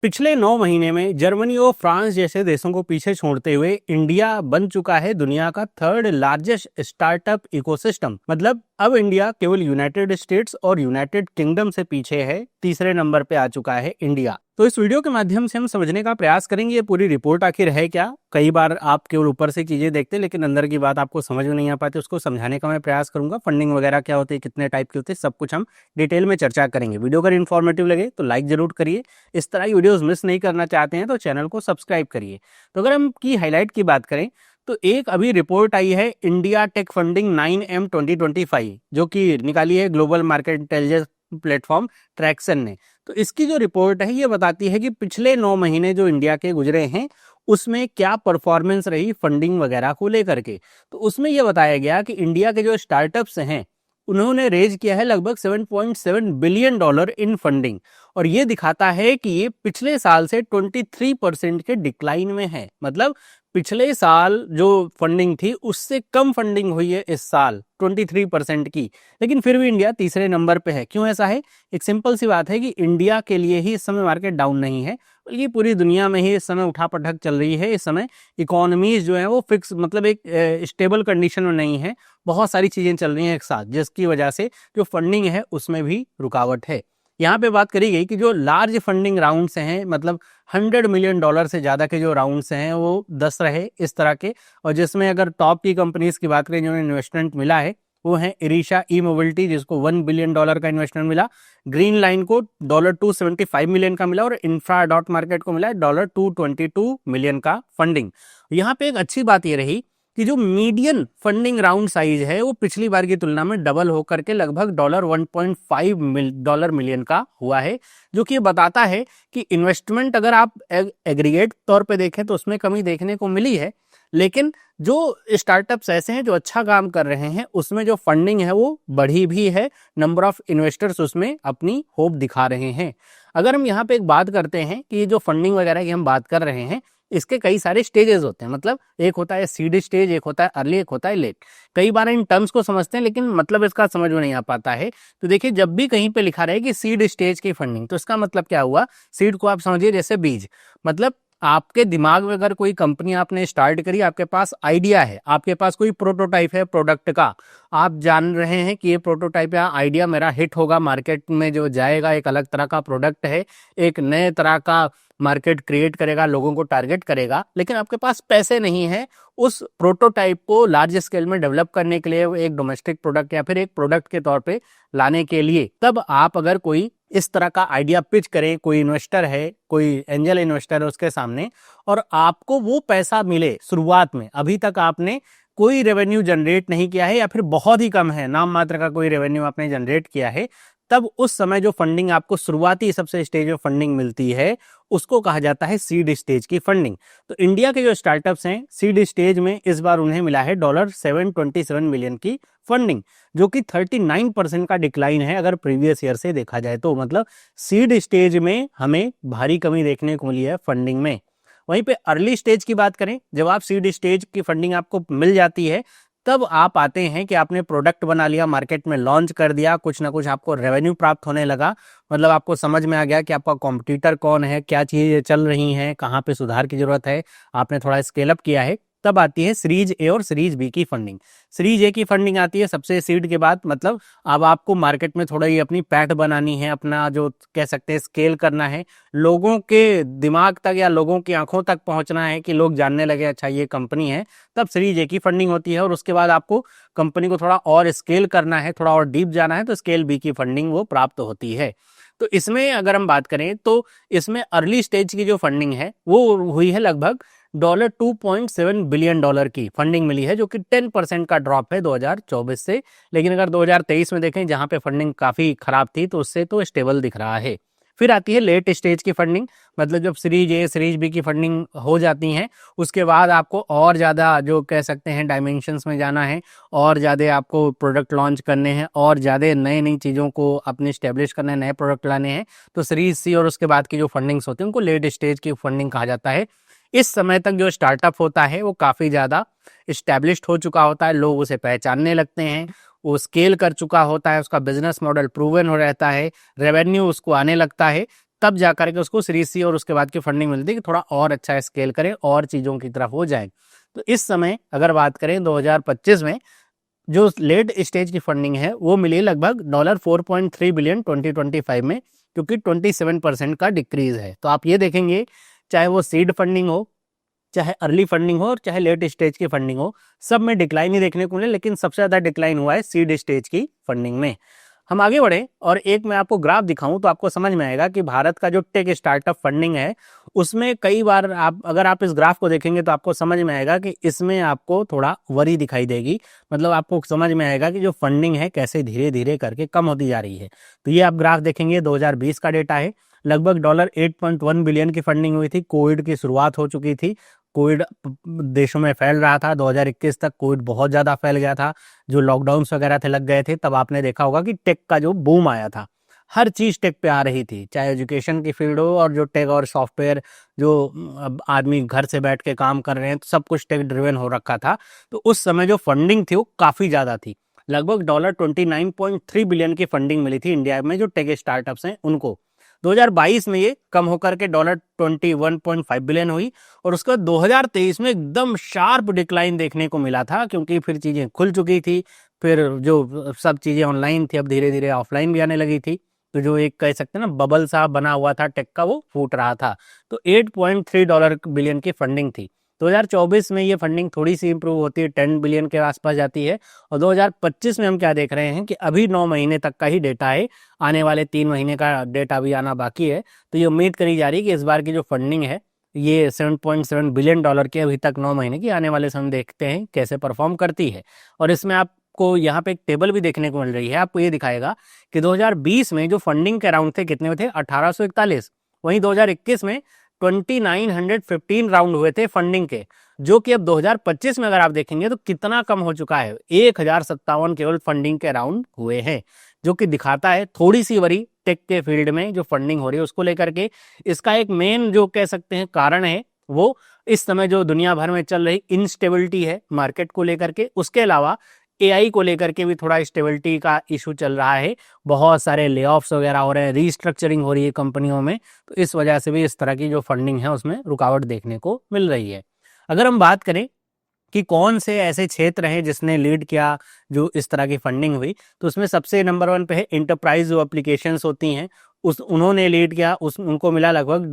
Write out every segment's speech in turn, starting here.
पिछले 9 महीने में जर्मनी और फ्रांस जैसे देशों को पीछे छोड़ते हुए इंडिया बन चुका है दुनिया का थर्ड लार्जेस्ट स्टार्टअप इकोसिस्टम। मतलब अब इंडिया केवल यूनाइटेड स्टेट्स और यूनाइटेड किंगडम से पीछे है, तीसरे नंबर पे आ चुका है इंडिया। तो इस वीडियो के माध्यम से हम समझने का प्रयास करेंगे ये पूरी रिपोर्ट आखिर है क्या। कई बार आप केवल ऊपर से चीजें देखते हैं लेकिन अंदर की बात आपको समझ में नहीं आ पाती, उसको समझाने का मैं प्रयास करूंगा। फंडिंग वगैरह क्या होती है, कितने टाइप के होते हैं, सब कुछ हम डिटेल में चर्चा करेंगे। वीडियो अगर इन्फॉर्मेटिव लगे तो लाइक जरूर करिए। इस तरह की वीडियोस मिस नहीं करना चाहते हैं तो चैनल को सब्सक्राइब करिए। तो अगर हम की हाईलाइट की बात करें तो एक अभी रिपोर्ट आई है इंडिया टेक फंडिंग 9M 2025 जो कि निकाली है global market intelligence platform Turkson ने। तो इसकी जो रिपोर्ट है ये बताती है कि पिछले 9 महीने जो इंडिया के गुजरे हैं उसमें क्या परफॉर्मेंस रही फंडिंग वगैरह को लेकर के। तो उसमें यह बताया गया कि इंडिया के जो स्टार्टअप्स हैं उन्होंने रेज किया है लगभग $7.7 बिलियन इन फंडिंग, और ये दिखाता है कि ये पिछले साल से 23% के डिक्लाइन में है। मतलब पिछले साल जो फंडिंग थी उससे कम फंडिंग हुई है इस साल 23% की, लेकिन फिर भी इंडिया तीसरे नंबर पे है। क्यों ऐसा है? एक सिंपल सी बात है कि इंडिया के लिए ही इस समय मार्केट डाउन नहीं है, बल्कि पूरी दुनिया में ही इस समय उठापटक चल रही है। इस समय इकोनॉमीज जो है वो फिक्स, मतलब एक स्टेबल कंडीशन में नहीं है। बहुत सारी चीजें चल रही हैं एक साथ, जिसकी वजह से जो फंडिंग है उसमें भी रुकावट है। यहाँ पे बात करी गई कि जो लार्ज फंडिंग राउंड्स हैं, मतलब $100 मिलियन से ज्यादा के जो राउंड्स हैं वो 10 रहे इस तरह के, और जिसमें अगर टॉप की कंपनीज की बात करें जिन्होंने इन्वेस्टमेंट मिला है वो है इरिशा ई मोबिलिटी जिसको $1 बिलियन का इन्वेस्टमेंट मिला, ग्रीन लाइन को $275 मिलियन का मिला और इंफ्रा डॉट मार्केट को मिला है $222 मिलियन का फंडिंग। यहाँ पे एक अच्छी बात ये रही कि जो मीडियन फंडिंग राउंड साइज है वो पिछली बार की तुलना में डबल होकर के लगभग $1.5 मिलियन का हुआ है, जो कि ये बताता है कि इन्वेस्टमेंट अगर आप एग्रीगेट तौर पे देखें तो उसमें कमी देखने को मिली है, लेकिन जो स्टार्टअप्स ऐसे हैं जो अच्छा काम कर रहे हैं उसमें जो फंडिंग है वो बढ़ी भी है। नंबर ऑफ इन्वेस्टर्स उसमें अपनी होप दिखा रहे हैं। अगर हम यहाँ पे एक बात करते हैं कि ये जो फंडिंग वगैरह की हम बात कर रहे हैं इसके कई सारे स्टेजेस होते हैं। मतलब एक होता है सीड स्टेज, एक होता है अर्ली, एक होता है लेट। कई बार इन टर्म्स को समझते हैं लेकिन मतलब इसका समझ में नहीं आ पाता है। तो देखिए, जब भी कहीं पे लिखा रहे कि सीड स्टेज की फंडिंग, तो इसका मतलब क्या हुआ? सीड को आप समझिए जैसे बीज। मतलब आपके दिमाग में अगर कोई कंपनी आपने स्टार्ट करी, आपके पास आइडिया है, आपके पास कोई प्रोटोटाइप है प्रोडक्ट का, आप जान रहे हैं कि ये प्रोटोटाइप या आइडिया मेरा हिट होगा, मार्केट में जो जाएगा, एक अलग तरह का प्रोडक्ट है, एक नए तरह का मार्केट क्रिएट करेगा, लोगों को टारगेट करेगा, लेकिन आपके पास पैसे नहीं है उस प्रोटोटाइप को लार्ज स्केल में डेवलप करने के लिए, एक डोमेस्टिक प्रोडक्ट या फिर एक प्रोडक्ट के तौर पे लाने के लिए। तब आप अगर कोई इस तरह का आइडिया पिच करें, कोई इन्वेस्टर है, कोई एंजल इन्वेस्टर है उसके सामने, और आपको वो पैसा मिले शुरुआत में, अभी तक आपने कोई रेवेन्यू जनरेट नहीं किया है या फिर बहुत ही कम है, नाम मात्र का कोई रेवेन्यू आपने जनरेट किया है, तब उस समय जो फंडिंग आपको शुरुआती सबसे स्टेज में फंडिंग मिलती है उसको कहा जाता है सीड स्टेज की फंडिंग। तो इंडिया के जो स्टार्टअप्स हैं सीड स्टेज में इस बार उन्हें मिला है $727 मिलियन की फंडिंग, जो कि 39% का डिक्लाइन है अगर प्रीवियस ईयर से देखा जाए तो। मतलब सीड स्टेज में हमें भारी कमी देखने को मिली है फंडिंग में। वहीं पे अर्ली स्टेज की बात करें, जब आप सीड स्टेज की फंडिंग आपको मिल जाती है तब आप आते हैं कि आपने प्रोडक्ट बना लिया, मार्केट में लॉन्च कर दिया, कुछ ना कुछ आपको रेवेन्यू प्राप्त होने लगा। मतलब आपको समझ में आ गया कि आपका कॉम्पिटिटर कौन है, क्या चीजें चल रही हैं, कहाँ पे सुधार की जरूरत है, आपने थोड़ा स्केल अप किया है। तब आती है सीरीज ए और सीरीज बी की फंडिंग। सीरीज ए की फंडिंग आती है सबसे सीड के बाद। मतलब अब आपको मार्केट में थोड़ा ही अपनी पैठ बनानी है, अपना जो कह सकते हैं स्केल करना है, लोगों के दिमाग तक या लोगों की आंखों तक पहुंचना है कि लोग जानने लगे अच्छा ये कंपनी है। तब सीरीज ए की फंडिंग होती है और उसके बाद आपको कंपनी को थोड़ा और स्केल करना है, थोड़ा और डीप जाना है, तो स्केल बी की फंडिंग वो प्राप्त होती है। तो इसमें अगर हम बात करें तो इसमें अर्ली स्टेज की जो फंडिंग है वो हुई है लगभग $2.7 बिलियन की फंडिंग मिली है, जो कि 10% का ड्रॉप है 2024 से। लेकिन अगर 2023 में देखें जहां पे फंडिंग काफी खराब थी तो उससे तो स्टेबल दिख रहा है। फिर आती है लेट स्टेज की फंडिंग। मतलब जब सीरीज ए सीरीज बी की फंडिंग हो जाती है उसके बाद आपको और ज़्यादा जो कह सकते हैं डायमेंशंस में जाना है, और ज़्यादा आपको प्रोडक्ट लॉन्च करने हैं, और ज़्यादा नई नई चीज़ों को अपने स्टेब्लिश करना है, नए प्रोडक्ट लाने हैं। तो सीरीज सी और उसके बाद की जो फंडिंग्स होती हैं उनको लेट स्टेज की फंडिंग कहा जाता है। इस समय तक जो स्टार्टअप होता है वो काफ़ी ज़्यादा इस्टेब्लिश्ड हो चुका होता है, लोग उसे पहचानने लगते हैं, वो स्केल कर चुका होता है, उसका बिजनेस मॉडल प्रूवन हो रहता है, रेवेन्यू उसको आने लगता है। तब जा करके उसको सीरीज सी और उसके बाद की फंडिंग मिलती है कि थोड़ा और अच्छा स्केल करें और चीज़ों की तरफ हो जाए। तो इस समय अगर बात करें 2025 में जो लेट स्टेज की फंडिंग है वो मिली लगभग $4.3 बिलियन 2025 में, क्योंकि 27% का डिक्रीज है। तो आप ये देखेंगे चाहे वो सीड फंडिंग हो, चाहे अर्ली फंडिंग हो और चाहे लेट स्टेज की फंडिंग हो, सब में डिक्लाइन ही देखने को मिले, लेकिन सबसे ज़्यादा डिक्लाइन हुआ है सीड स्टेज की फंडिंग में। हम आगे बढ़े और एक मैं आपको ग्राफ दिखाऊं तो आपको समझ में आएगा कि भारत का जो टेक स्टार्टअप फंडिंग है उसमें कई बार अगर आप इस ग्राफ को देखेंगे तो आपको समझ में आएगा कि इसमें आपको थोड़ा वरी दिखाई देगी। मतलब आपको समझ में आएगा कि जो फंडिंग है कैसे धीरे धीरे करके कम होती जा रही है। तो ये आप ग्राफ देखेंगे 2020 का डेटा है, लगभग $8.1 बिलियन की फंडिंग हुई थी। कोविड की शुरुआत हो चुकी थी, कोविड देशों में फैल रहा था, 2021 तक कोविड बहुत ज़्यादा फैल गया था, जो लॉकडाउन्स वगैरह थे लग गए थे। तब आपने देखा होगा कि टेक का जो बूम आया था, हर चीज़ टेक पे आ रही थी, चाहे एजुकेशन की फील्ड हो और जो टेक और सॉफ्टवेयर जो अब आदमी घर से बैठ के काम कर रहे हैं, तो सब कुछ टेक ड्रिवन हो रखा था। तो उस समय जो फंडिंग थी वो काफ़ी ज़्यादा थी, लगभग $29.3 बिलियन की फंडिंग मिली थी इंडिया में जो टेक स्टार्टअप्स हैं उनको। 2022 में ये कम होकर के $21.5 बिलियन हुई और उसके बाद 2023 में एकदम शार्प डिक्लाइन देखने को मिला था, क्योंकि फिर चीज़ें खुल चुकी थी, फिर जो सब चीज़ें ऑनलाइन थी अब धीरे धीरे ऑफलाइन भी आने लगी थी। तो जो एक कह सकते हैं ना बबल सा बना हुआ था टेक का, वो फूट रहा था। तो $8.3 बिलियन की फंडिंग थी। 2024 में ये फंडिंग थोड़ी सी इंप्रूव होती है, 10 बिलियन के आसपास जाती है। और 2025 में हम क्या देख रहे हैं कि अभी 9 महीने तक का ही डेटा है, आने वाले 3 महीने का डेटा भी आना बाकी है। तो ये उम्मीद करी जा रही है कि इस बार की जो फंडिंग है ये $7.7 बिलियन की अभी तक 9 महीने की, आने वाले समय देखते हैं कैसे परफॉर्म करती है। और इसमें आपको यहाँ पे एक टेबल भी देखने को मिल रही है, आपको ये दिखाएगा कि 2020 में जो फंडिंग के राउंड थे कितने थे, 1841। वहीं 2021 में 2915 राउंड हुए थे फंडिंग के, जो कि अब 2025 में अगर आप देखेंगे तो कितना कम हो चुका है, 1057 केवल फंडिंग के राउंड हुए हैं, जो कि दिखाता है थोड़ी सी वरी टेक के फील्ड में जो फंडिंग हो रही है उसको लेकर के। इसका एक मेन जो कह सकते हैं कारण है वो इस समय जो दुनिया भर में चल रही इनस्टेबिलिटी है मार्केट को लेकर के। उसके अलावा एआई को लेकर के भी थोड़ा स्टेबिलिटी का इशू चल रहा है, बहुत सारे ले ऑफ्स वगैरह हो रहे हैं, रीस्ट्रक्चरिंग हो रही है कंपनियों में। तो इस वजह से भी इस तरह की जो फंडिंग है उसमें रुकावट देखने को मिल रही है। अगर हम बात करें कि कौन से ऐसे क्षेत्र हैं जिसने लीड किया जो इस तरह की फंडिंग हुई, तो उसमें सबसे नंबर 1 पे है इंटरप्राइज जो एप्लीकेशंस होती हैं, उन्होंने लीड किया, उनको मिला लगभग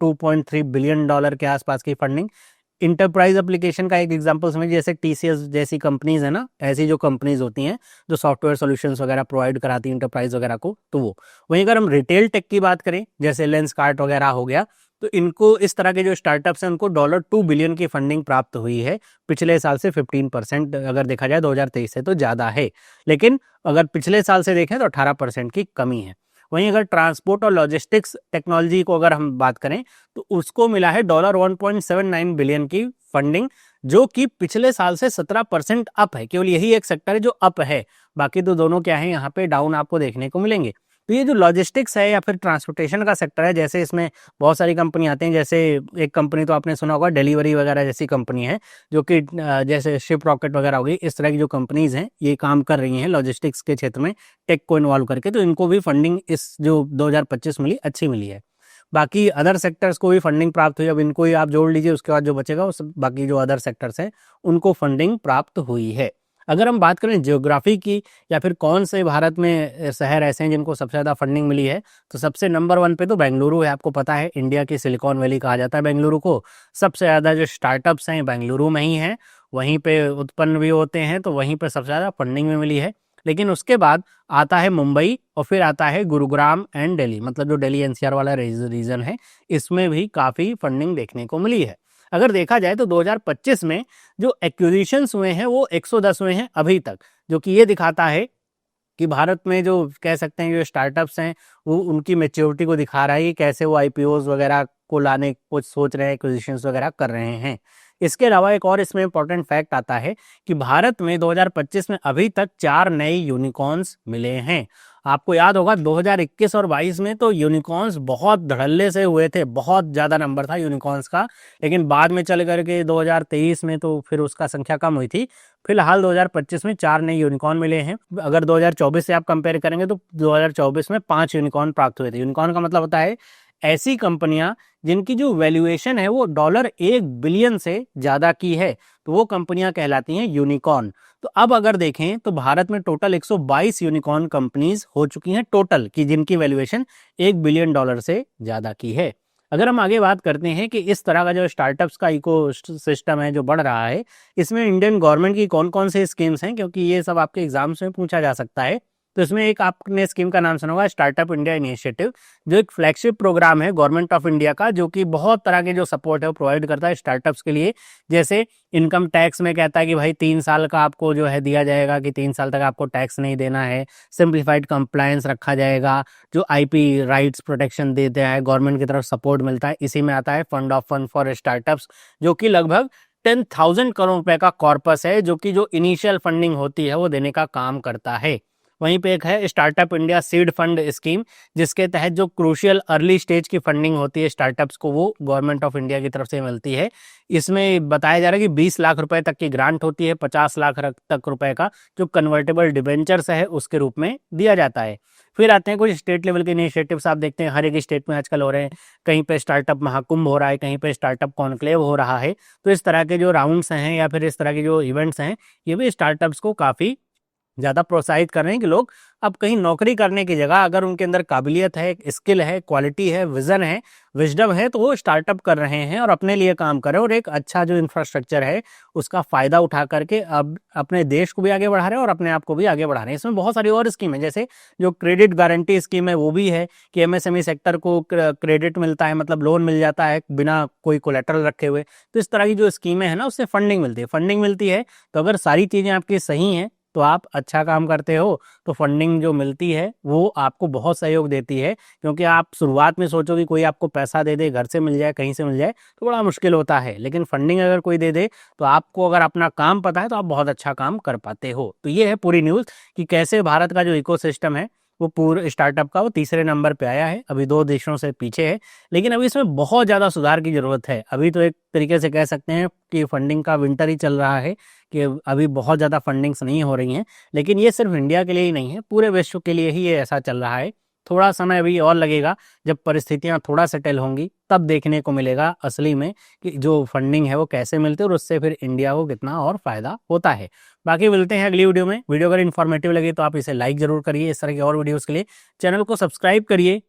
$2.3 बिलियन के आसपास की फंडिंग। इंटरप्राइज एप्लीकेशन का एक एग्जांपल समझिए, जैसे टीसीएस जैसी कंपनीज है ना, ऐसी जो कंपनीज होती हैं जो सॉफ्टवेयर सॉल्यूशंस वगैरह प्रोवाइड कराती हैं इंटरप्राइज वगैरह को, तो वो। वहीं अगर हम रिटेल टेक की बात करें, जैसे लेंसकार्ट वगैरह हो गया, तो इनको इस तरह के जो स्टार्टअप्स हैं उनको $2 बिलियन की फंडिंग प्राप्त हुई है। पिछले साल से 15% अगर देखा जाए 2023 से तो ज़्यादा है, लेकिन अगर पिछले साल से देखें तो 18% की कमी है। वहीं अगर ट्रांसपोर्ट और लॉजिस्टिक्स टेक्नोलॉजी को अगर हम बात करें तो उसको मिला है $1.79 बिलियन की फंडिंग, जो कि पिछले साल से 17% अप है। केवल यही एक सेक्टर है जो अप है, बाकी तो दोनों क्या है यहाँ पे डाउन आपको देखने को मिलेंगे। तो ये जो लॉजिस्टिक्स है या फिर ट्रांसपोर्टेशन का सेक्टर है, जैसे इसमें बहुत सारी कंपनी आती हैं, जैसे एक कंपनी तो आपने सुना होगा डिलीवरी वगैरह जैसी कंपनी है, जो कि जैसे शिप रॉकेट वगैरह हो गई, इस तरह की जो कंपनीज हैं ये काम कर रही हैं लॉजिस्टिक्स के क्षेत्र में टेक को इन्वॉल्व करके। तो इनको भी फंडिंग इस जो 2025 मिली अच्छी मिली है। बाकी अदर सेक्टर्स को भी फंडिंग प्राप्त हुई, अब इनको ही आप जोड़ लीजिए, उसके बाद जो बचेगा उस बाकी जो अदर सेक्टर्स हैं उनको फंडिंग प्राप्त हुई है। अगर हम बात करें ज्योग्राफी की या फिर कौन से भारत में शहर ऐसे हैं जिनको सबसे ज़्यादा फंडिंग मिली है, तो सबसे नंबर 1 पे तो बेंगलुरु है। आपको पता है इंडिया की सिलिकॉन वैली कहा जाता है बेंगलुरु को। सबसे ज़्यादा जो स्टार्टअप्स हैं बेंगलुरु में ही हैं, वहीं पे उत्पन्न भी होते हैं, तो वहीं पर सबसे ज़्यादा फंडिंग में मिली है। लेकिन उसके बाद आता है मुंबई और फिर आता है गुरुग्राम एंड दिल्ली, मतलब जो दिल्ली एनसीआर वाला रीजन है, इसमें भी काफ़ी फंडिंग देखने को मिली है। अगर देखा जाए तो 2025 में जो एक्विजिशंस हुए हैं वो 110 हुए हैं अभी तक, जो कि ये दिखाता है कि भारत में जो कह सकते हैं जो स्टार्टअप्स हैं वो उनकी मैच्योरिटी को दिखा रहा है कि कैसे वो आईपीओज वगैरह को लाने को सोच रहे हैं, एक्विजिशंस वगैरह कर रहे हैं। इसके अलावा एक और इसमें इंपॉर्टेंट फैक्ट आता है कि भारत में 2025 में अभी तक 4 नए यूनिकॉर्न्स मिले हैं। आपको याद होगा 2021 और 22 में तो यूनिकॉर्न्स बहुत धड़ल्ले से हुए थे, बहुत ज़्यादा नंबर था यूनिकॉर्न्स का, लेकिन बाद में चल करके 2023 में तो फिर उसका संख्या कम हुई थी। फिलहाल 2025 में 4 नए यूनिकॉर्न मिले हैं। अगर 2024 से आप कंपेयर करेंगे तो 2024 में 5 यूनिकॉर्न प्राप्त हुए थे। यूनिकॉर्न का मतलब होता है ऐसी कंपनियां जिनकी जो वैल्यूएशन है वो $1 बिलियन से ज़्यादा की है, तो वो कंपनियां कहलाती हैं यूनिकॉर्न। तो अब अगर देखें तो भारत में टोटल 122 यूनिकॉर्न कंपनीज हो चुकी हैं टोटल, की जिनकी वैल्यूएशन $1 बिलियन से ज़्यादा की है। अगर हम आगे बात करते हैं कि इस तरह का जो स्टार्टअप्स का इको सिस्टम है जो बढ़ रहा है, इसमें इंडियन गवर्नमेंट की कौन कौन से स्कीम्स हैं, क्योंकि ये सब आपके एग्जाम्स में पूछा जा सकता है। तो इसमें एक आपने स्कीम का नाम सुना होगा, स्टार्टअप इंडिया इनिशिएटिव, जो एक फ्लैगशिप प्रोग्राम है गवर्नमेंट ऑफ इंडिया का, जो कि बहुत तरह के जो सपोर्ट है वो प्रोवाइड करता है स्टार्टअप्स के लिए। जैसे इनकम टैक्स में कहता है कि भाई 3 साल का आपको जो है दिया जाएगा कि 3 साल तक आपको टैक्स नहीं देना है, सिंप्लीफाइड कंप्लायंस रखा जाएगा, जो आईपी राइट्स प्रोटेक्शन देते हैं, गवर्नमेंट की तरफ सपोर्ट मिलता है। इसी में आता है fund of fund for startups, जो कि लगभग 10,000 करोड़ रुपए का कॉर्पस है, जो कि जो इनिशियल फंडिंग होती है वो देने का काम करता है। वहीं पे एक है startup India seed fund scheme, जिसके तहत जो क्रूशियल अर्ली स्टेज की फंडिंग होती है स्टार्टअप्स को, वो गवर्नमेंट ऑफ इंडिया की तरफ से मिलती है। इसमें बताया जा रहा है कि 20 लाख रुपए तक की ग्रांट होती है, 50 लाख तक रुपए का जो कन्वर्टेबल डिबेंचर्स है उसके रूप में दिया जाता है। फिर आते हैं कुछ स्टेट लेवल के इनिशिएटिव्स। आप देखते हैं हर एक स्टेट में आजकल हो रहे हैं, कहीं पे स्टार्टअप महाकुंभ हो रहा है, कहीं पे स्टार्टअप कॉन्क्लेव हो रहा है। तो इस तरह के जो राउंड्स हैं या फिर इस तरह के जो इवेंट्स हैं, ये भी स्टार्टअप्स को काफ़ी ज़्यादा प्रोत्साहित कर रहे हैं कि लोग अब कहीं नौकरी करने की जगह अगर उनके अंदर काबिलियत है, स्किल है, क्वालिटी है, विजन है, विजडम है, तो वो स्टार्टअप कर रहे हैं और अपने लिए काम कर रहे हैं और एक अच्छा जो इंफ्रास्ट्रक्चर है उसका फ़ायदा उठा करके अब अपने देश को भी आगे बढ़ा रहे हैं और अपने आप को भी आगे बढ़ा रहे हैं। इसमें बहुत सारी और स्कीम है, जैसे जो क्रेडिट गारंटी स्कीम है वो भी है कि एमएसएमई सेक्टर को क्रेडिट मिलता है, मतलब लोन मिल जाता है बिना कोई कोलेटरल रखे हुए। तो इस तरह की जो स्कीमें हैं ना, उससे फंडिंग मिलती है। तो अगर सारी चीज़ें आपकी सही हैं तो आप अच्छा काम करते हो, तो फंडिंग जो मिलती है वो आपको बहुत सहयोग देती है। क्योंकि आप शुरुआत में सोचो कि कोई आपको पैसा दे दे, घर से मिल जाए, कहीं से मिल जाए, तो बड़ा मुश्किल होता है। लेकिन फंडिंग अगर कोई दे दे तो आपको अगर अपना काम पता है तो आप बहुत अच्छा काम कर पाते हो। तो ये है पूरी न्यूज़ कि कैसे भारत का जो इकोसिस्टम है वो पूरे स्टार्टअप का वो तीसरे नंबर पे आया है, अभी 2 देशों से पीछे है। लेकिन अभी इसमें बहुत ज़्यादा सुधार की ज़रूरत है। अभी तो एक तरीके से कह सकते हैं कि फंडिंग का विंटर ही चल रहा है, कि अभी बहुत ज़्यादा फंडिंग्स नहीं हो रही हैं। लेकिन ये सिर्फ इंडिया के लिए ही नहीं है, पूरे विश्व के लिए ही ये ऐसा चल रहा है। थोड़ा समय अभी और लगेगा, जब परिस्थितियाँ थोड़ा सेटल होंगी तब देखने को मिलेगा असली में कि जो फंडिंग है वो कैसे मिलती है और उससे फिर इंडिया को कितना और फ़ायदा होता है। बाकी मिलते हैं अगली वीडियो में। वीडियो अगर इन्फॉर्मेटिव लगे तो आप इसे लाइक ज़रूर करिए। इस तरह की और वीडियोज़ के लिए चैनल को सब्सक्राइब करिए।